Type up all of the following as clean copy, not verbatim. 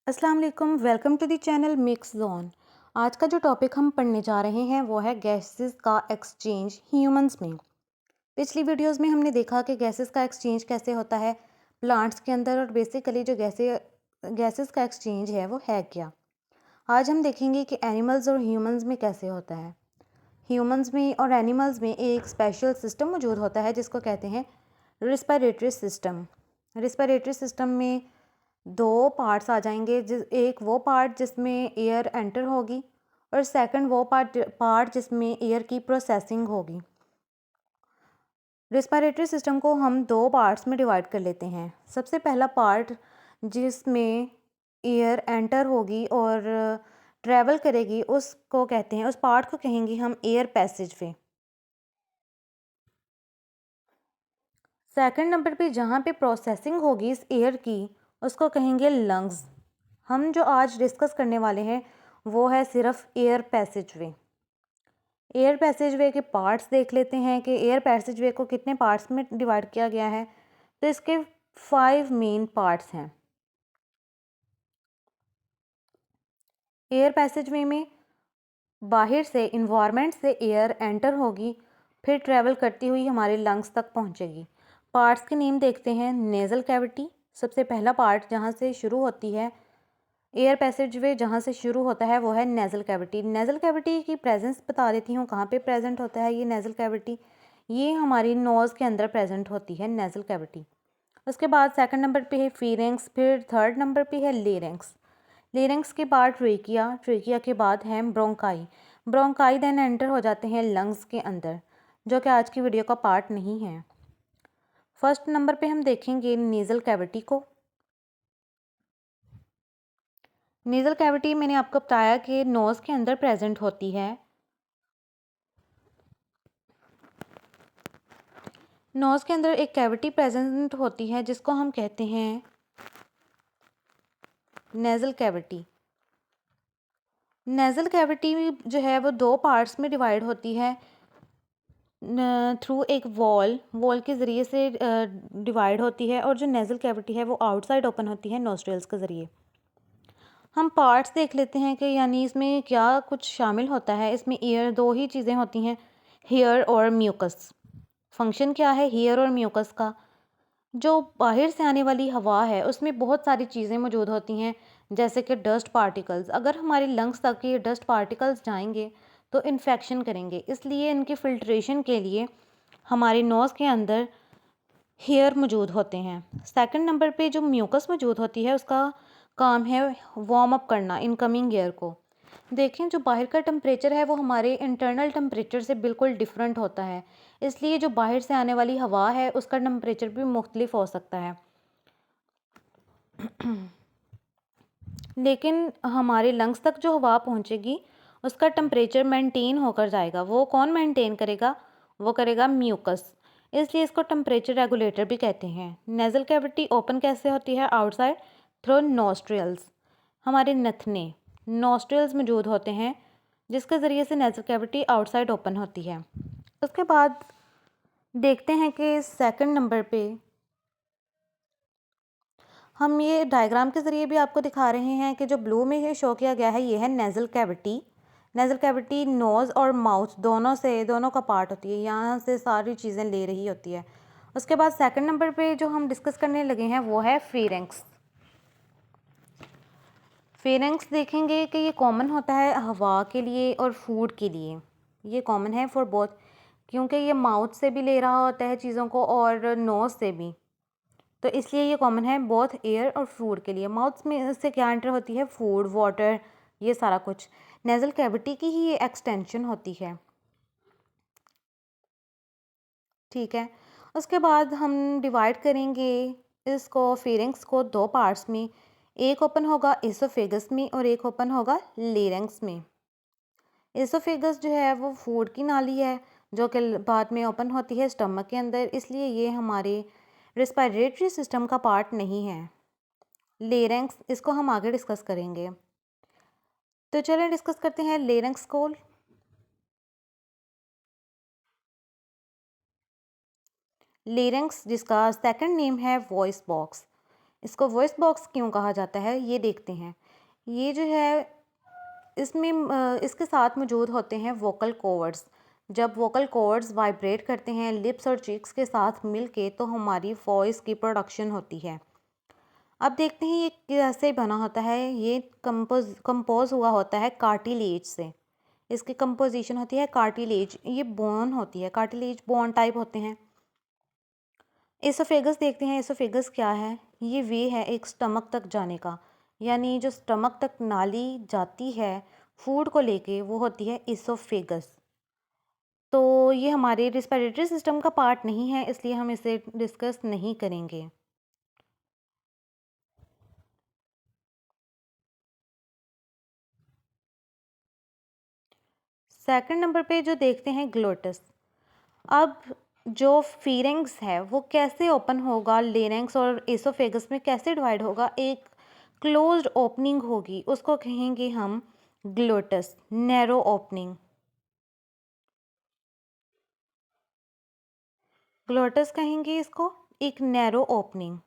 अस्सलाम वालेकुम, welcome to the channel mix zone. आज का जो टॉपिक हम पढ़ने जा रहे हैं वो है गैसेस का एक्सचेंज ह्यूमंस में। पिछली वीडियोस में हमने देखा कि गैसेस का एक्सचेंज कैसे होता है प्लांट्स के अंदर, और बेसिकली जो गैसेस का एक्सचेंज है वो है क्या। आज हम देखेंगे कि एनिमल्स और ह्यूमंस में कैसे होता है। ह्यूमंस में और एनिमल्स में एक स्पेशल सिस्टम मौजूद होता है जिसको कहते हैं रिस्पायरेटरी सिस्टम। रिस्पायरेटरी सिस्टम में दो पार्ट्स आ जाएंगे, एक वो पार्ट जिसमें एयर एंटर होगी और सेकंड वो पार्ट जिसमें एयर की प्रोसेसिंग होगी। रिस्पायरेटरी सिस्टम को हम दो पार्ट्स में डिवाइड कर लेते हैं। सबसे पहला पार्ट जिसमें एयर एंटर होगी और ट्रैवल करेगी उसको कहते हैं, उस पार्ट को कहेंगे हम एयर पैसेज वे। सेकंड नंबर पे जहाँ पे प्रोसेसिंग होगी इस एयर की उसको कहेंगे लंग्स। हम जो आज डिस्कस करने वाले हैं वो है सिर्फ एयर पैसेज वे। एयर पैसेज वे के पार्ट्स देख लेते हैं कि एयर पैसेज वे को कितने पार्ट्स में डिवाइड किया गया है। तो इसके 5 मेन पार्ट्स हैं। एयर पैसेज वे में बाहर से इन्वायरमेंट से एयर एंटर होगी, फिर ट्रैवल करती हुई हमारे लंग्स तक पहुंचेगी। पार्ट्स के नेम देखते हैं। नेज़ल कैविटी सबसे पहला पार्ट जहां से शुरू होती है, एयर पैसेज वे जहाँ से शुरू होता है वो है नेज़ल कैविटी। नेज़ल कैविटी की प्रेजेंस बता देती हूँ, कहाँ पे प्रेजेंट होता है ये नेज़ल कैविटी। ये हमारी नोज़ के अंदर प्रेजेंट होती है नेज़ल कैविटी। उसके बाद सेकंड नंबर पे है फीरेंक्स, फिर थर्ड नंबर पे है लेरेंक्स। लेरेंक्स के बाद ट्रेकिया, ट्रेकिया के बाद है ब्रोंकाई। ब्रोंकाई देन एंटर हो जाते हैं लंग्स के अंदर, जो कि आज की वीडियो का पार्ट नहीं है। फर्स्ट नंबर पे हम देखेंगे नेज़ल कैविटी को। नेज़ल कैविटी मैंने आपको बताया कि नोज़ के अंदर प्रेजेंट होती है। नोज़ के अंदर एक कैविटी प्रेजेंट होती है जिसको हम कहते हैं नेज़ल कैविटी। नेज़ल कैविटी जो है वो दो पार्ट्स में डिवाइड होती है थ्रू एक वॉल के ज़रिए से डिवाइड होती है, और जो नेज़ल कैविटी है वो आउटसाइड ओपन होती है नोस्ट्रल्स के ज़रिए। हम पार्ट्स देख लेते हैं कि यानी इसमें क्या कुछ शामिल होता है। इसमें ईयर दो ही चीज़ें होती हैं, हेयर और म्यूकस। फंक्शन क्या है हेयर और म्यूकस का? जो बाहर से आने वाली हवा है उसमें बहुत सारी चीज़ें मौजूद होती हैं, जैसे कि डस्ट पार्टिकल्स। अगर हमारे लंग्स तक ये डस्ट पार्टिकल्स जाएंगे तो इन्फेक्शन करेंगे, इसलिए इनकी फिल्ट्रेशन के लिए हमारे नोज़ के अंदर हेयर मौजूद होते हैं। सेकंड नंबर पे जो म्यूकस मौजूद होती है उसका काम है वार्म अप करना इनकमिंग एयर को। देखें, जो बाहर का टेम्परेचर है वो हमारे इंटरनल टेम्परेचर से बिल्कुल डिफरेंट होता है, इसलिए जो बाहर से आने वाली हवा है उसका टेम्परेचर भी मुख्तलिफ हो सकता है। लेकिन हमारे लंग्स तक जो हवा पहुंचेगी उसका टेम्परेचर मेंटेन होकर जाएगा। वो कौन मेंटेन करेगा? वो करेगा म्यूकस। इसलिए इसको टेम्परेचर रेगुलेटर भी कहते हैं। नेज़ल कैविटी ओपन कैसे होती है? Outside through nostrils. हमारे नथने नोस्ट्रिल्स मौजूद होते हैं जिसके ज़रिए से नेज़ल कैविटी आउटसाइड ओपन होती है। उसके बाद देखते हैं कि सेकंड नंबर पे हम ये डायग्राम के ज़रिए भी आपको दिखा रहे हैं कि जो ब्लू में ये शो किया गया है ये है nasal cavity. Nasal cavity nose और माउथ दोनों का पार्ट होती है, यहाँ से सारी चीज़ें ले रही होती है। उसके बाद सेकंड नंबर पे जो हम डिस्कस करने लगे हैं वो है फेरेंक्स। फेरेंक्स देखेंगे कि ये कॉमन होता है हवा के लिए और फूड के लिए। ये कॉमन है फॉर बोथ, क्योंकि ये माउथ से भी ले रहा होता है चीज़ों को और नोज़ से भी, तो इसलिए ये कॉमन है बोथ एयर और फूड के लिए। माउथ में से क्या एंटर होती है? फूड, वाटर, ये सारा कुछ नेज़ल कैविटी की ही ये एक्सटेंशन होती है। ठीक है। उसके बाद हम डिवाइड करेंगे इसको फेरेंक्स को दो पार्ट्स में। एक ओपन होगा एसोफेगस में और एक ओपन होगा लेरेंक्स में। एसोफेगस जो है वो फूड की नाली है जो कि बाद में ओपन होती है स्टमक के अंदर, इसलिए ये हमारे रिस्पायरेटरी सिस्टम का पार्ट नहीं है। लेरेंक्स, इसको हम आगे डिस्कस करेंगे। तो चलें डिस्कस करते हैं लेरेंक्स को। लेरेंक्स जिसका सेकंड नेम है वॉइस बॉक्स। इसको वॉइस बॉक्स क्यों कहा जाता है ये देखते हैं। ये जो है इसमें इसके साथ मौजूद होते हैं वोकल कॉर्ड्स। जब वोकल कॉर्ड्स वाइब्रेट करते हैं लिप्स और चीक्स के साथ मिलके तो हमारी वॉइस की प्रोडक्शन होती है। अब देखते हैं ये कैसे बना होता है। ये कंपोज हुआ होता है कार्टिलेज से। इसकी कंपोजिशन होती है कार्टिलेज। ये बोन होती है, कार्टिलेज बोन टाइप होते हैं। एसोफेगस देखते हैं। एसोफेगस क्या है? ये वे है एक स्टमक तक जाने का, यानी जो स्टमक तक नाली जाती है फूड को लेके वो होती है एसोफेगस। तो ये हमारे रिस्पिरेटरी सिस्टम का पार्ट नहीं है, इसलिए हम इसे डिस्कस नहीं करेंगे। सेकंड नंबर पे जो देखते हैं ग्लोटस। अब जो फीरिंग्स है वो कैसे ओपन होगा, लेरिंग्स और एसोफेगस में कैसे डिवाइड होगा, एक क्लोज्ड ओपनिंग होगी, उसको कहेंगे हम ग्लोटस, नैरो ओपनिंग। ग्लोटस कहेंगे इसको, एक नैरो ओपनिंग।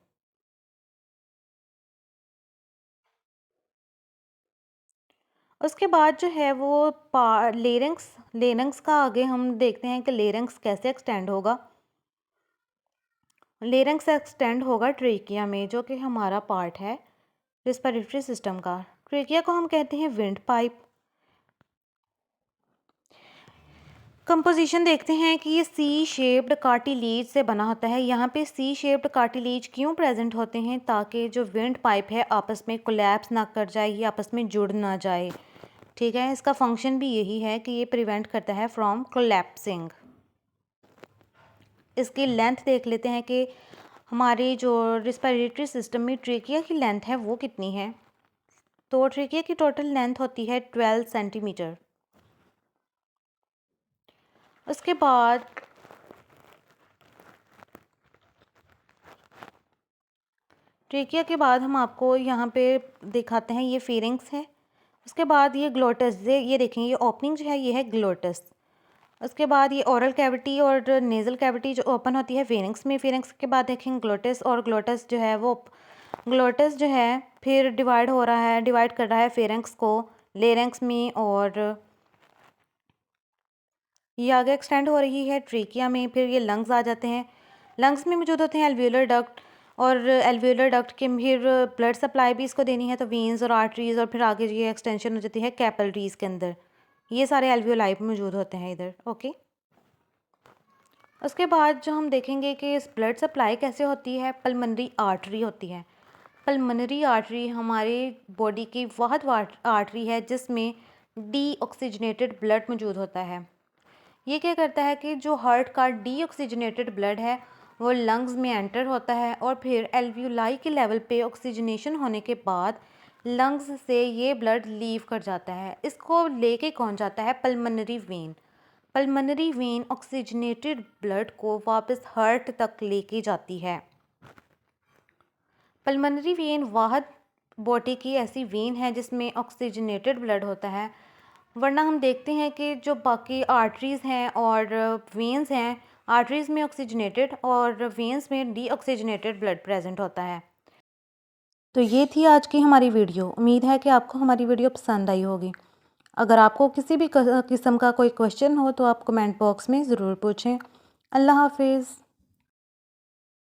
उसके बाद जो है वो लेरिंग्स। लेरिंग्स का आगे हम देखते हैं कि लेरिंग्स कैसे एक्सटेंड होगा। लेरिंग्स एक्सटेंड होगा ट्रेकिया में, जो कि हमारा पार्ट है रिस्पिरेटरी सिस्टम का। ट्रेकिया को हम कहते हैं विंड पाइप। कंपोजिशन देखते हैं कि ये सी शेप्ड कार्टिलेज से बना होता है। यहाँ पे सी शेप्ड कार्टिलेज क्यों प्रेजेंट होते हैं? ताकि जो विंड पाइप है आपस में कोलैप्स ना कर जाए, ये आपस में जुड़ ना जाए। ठीक है, इसका फंक्शन भी यही है कि ये प्रिवेंट करता है फ्रॉम कोलैप्सिंग। इसकी लेंथ देख लेते हैं कि हमारे जो रिस्पिरेटरी सिस्टम में ट्रेकिया की लेंथ है वो कितनी है। तो ट्रेकिया की टोटल लेंथ होती है 12 सेंटीमीटर। उसके बाद ट्रेकिया के बाद हम आपको यहाँ पे दिखाते हैं, ये फेरिंग्स है। उसके बाद ये ग्लोटस, ये देखें, ये ओपनिंग जो है ये है ग्लोटस। उसके बाद ये ओरल कैविटी और नेज़ल कैविटी जो ओपन होती है फेरिंग्स में। फेरिंग्स के बाद देखें ग्लोटस, और ग्लोटस जो है वो ग्लोटस जो है फिर डिवाइड हो रहा है, डिवाइड कर रहा है फेरिंग्स को लेरिंग्स में, और ये आगे एक्सटेंड हो रही है ट्रेकिया में। फिर ये लंग्स आ जाते हैं। लंग्स में मौजूद होते हैं एल्वियोलर डक्ट, और एल्वियोलर डक्ट के फिर ब्लड सप्लाई भी इसको देनी है तो वेन्स और आर्टरीज, और फिर आगे ये एक्सटेंशन हो जाती है कैपिलरीज के अंदर। ये सारे एल्वियोलाई मौजूद होते हैं इधर। ओके, उसके बाद जो हम देखेंगे कि इस ब्लड सप्लाई कैसे होती है, पल्मनरी आर्टरी होती है। पल्मनरी आर्टरी हमारे बॉडी की वाहद आर्टरी है जिसमें डीऑक्सीजनेटेड ब्लड मौजूद होता है। ये क्या करता है कि जो हार्ट का डीऑक्सीजनेटेड ब्लड है वो लंग्स में एंटर होता है, और फिर एल्वियोलाई के लेवल पे ऑक्सीजनेशन होने के बाद लंग्स से ये ब्लड लीव कर जाता है। इसको लेके कौन जाता है? Pulmonary when. Pulmonary when oxygenated blood को वापस हार्ट तक लेके जाती है। पल्मनरी वेन वाहद बॉडी की ऐसी वेन है जिसमें ऑक्सीजनेटेड ब्लड होता है। वरना हम देखते हैं कि जो बाकी आर्टरीज़ हैं और वेंस हैं, आर्टरीज़ में ऑक्सीजनेटेड और वेंस में डीऑक्सीजनेटेड ब्लड प्रेजेंट होता है। तो ये थी आज की हमारी वीडियो। उम्मीद है कि आपको हमारी वीडियो पसंद आई होगी। अगर आपको किसी भी किस्म का कोई क्वेश्चन हो तो आप कमेंट बॉक्स में ज़रूर पूछें। अल्लाह हाफिज़।